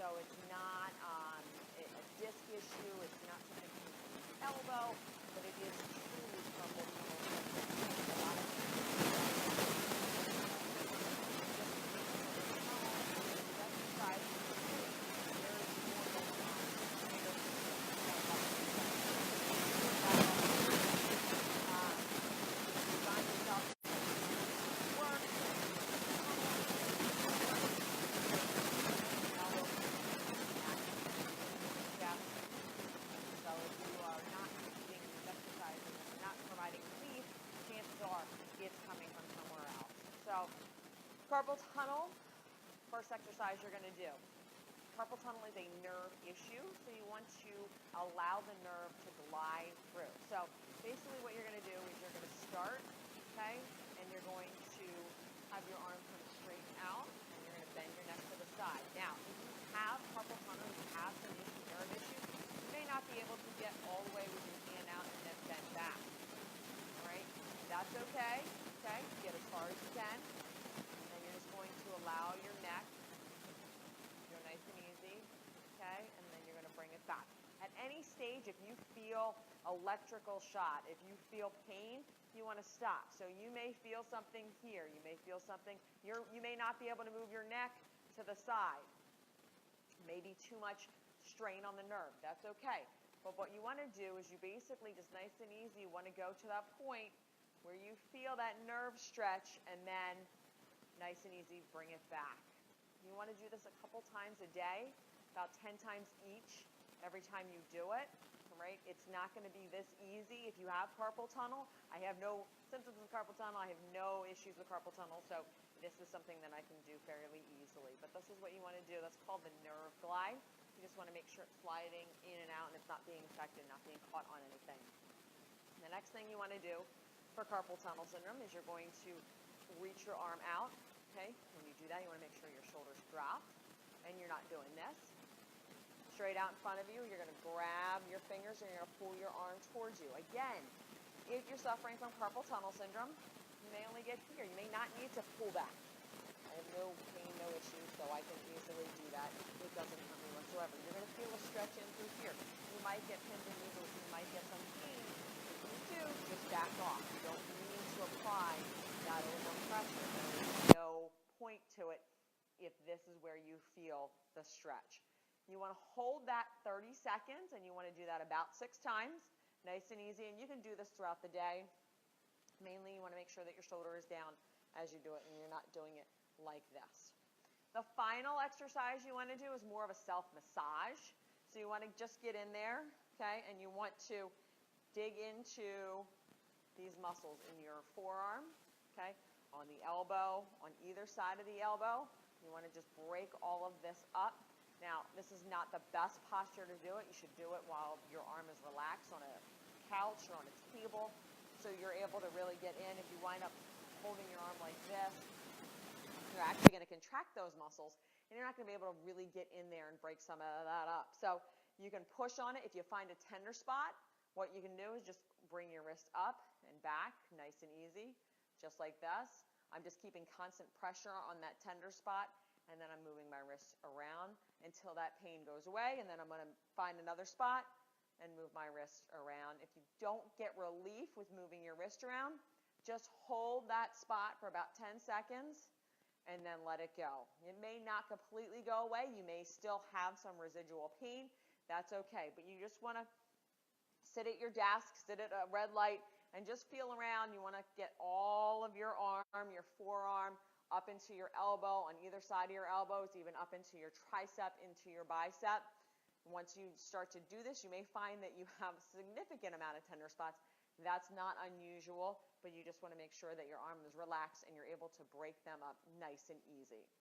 So it's not a disc issue. It's not something from the elbow, but it is truly carpal tunnel syndrome. A lot of it's coming from somewhere else. So carpal tunnel, first exercise you're going to do. Carpal tunnel is a nerve issue, so you want to allow the nerve to glide through. So basically what you're going to do is you're going to start, okay, and you're going to have your arm come straight out, and you're going to bend your neck to the side. Now, if you have carpal tunnel, you have some nerve issues, you may not be able to get all the way with your hand out and then bend back. All right, that's okay. Okay, get as far as you can, and you're just going to allow your neck to go nice and easy, okay, and then you're going to bring it back. At any stage, if you feel electrical shot, if you feel pain, you want to stop. So you may feel something here, you may feel something, you may not be able to move your neck to the side. Maybe too much strain on the nerve, that's okay. But what you want to do is you basically just nice and easy, you want to go to that point where you feel that nerve stretch, and then nice and easy, bring it back. You want to do this a couple times a day, about 10 times each, every time you do it, right? It's not going to be this easy. If you have carpal tunnel, I have no symptoms of carpal tunnel, I have no issues with carpal tunnel, so this is something that I can do fairly easily. But this is what you want to do. That's called the nerve glide. You just want to make sure it's sliding in and out and it's not being affected, not being caught on anything. The next thing you want to do for carpal tunnel syndrome is you're going to reach your arm out, okay? When you do that, you want to make sure your shoulders drop and you're not doing this. Straight out in front of you, you're going to grab your fingers and you're going to pull your arm towards you. Again, if you're suffering from carpal tunnel syndrome, you may only get here. You may not need to pull back. I have no pain, no issues, so I can easily do that. It doesn't hurt me whatsoever. You're going to feel a stretch in through here. You might get pins and needles. You might get some pain. Just back off. You don't need to apply that over pressure. There's no point to it if this is where you feel the stretch. You want to hold that 30 seconds, and you want to do that about 6 times, nice and easy, and you can do this throughout the day. Mainly, you want to make sure that your shoulder is down as you do it, and you're not doing it like this. The final exercise you want to do is more of a self-massage. So you want to just get in there, okay, and you want to dig into these muscles in your forearm, okay, on the elbow, on either side of the elbow. You want to just break all of this up. Now, this is not the best posture to do it. You should do it while your arm is relaxed on a couch or on a table, so you're able to really get in. If you wind up holding your arm like this, you're actually going to contract those muscles, and you're not going to be able to really get in there and break some of that up. So you can push on it. If you find a tender spot, what you can do is just bring your wrist up and back, nice and easy, just like this. I'm just keeping constant pressure on that tender spot, and then I'm moving my wrist around until that pain goes away, and then I'm going to find another spot and move my wrist around. If you don't get relief with moving your wrist around, just hold that spot for about 10 seconds and then let it go. It may not completely go away. You may still have some residual pain. That's okay, but you just want to sit at your desk, sit at a red light, and just feel around. You want to get all of your arm, your forearm, up into your elbow, on either side of your elbows, even up into your tricep, into your bicep. Once you start to do this, you may find that you have a significant amount of tender spots. That's not unusual, but you just want to make sure that your arm is relaxed and you're able to break them up nice and easy.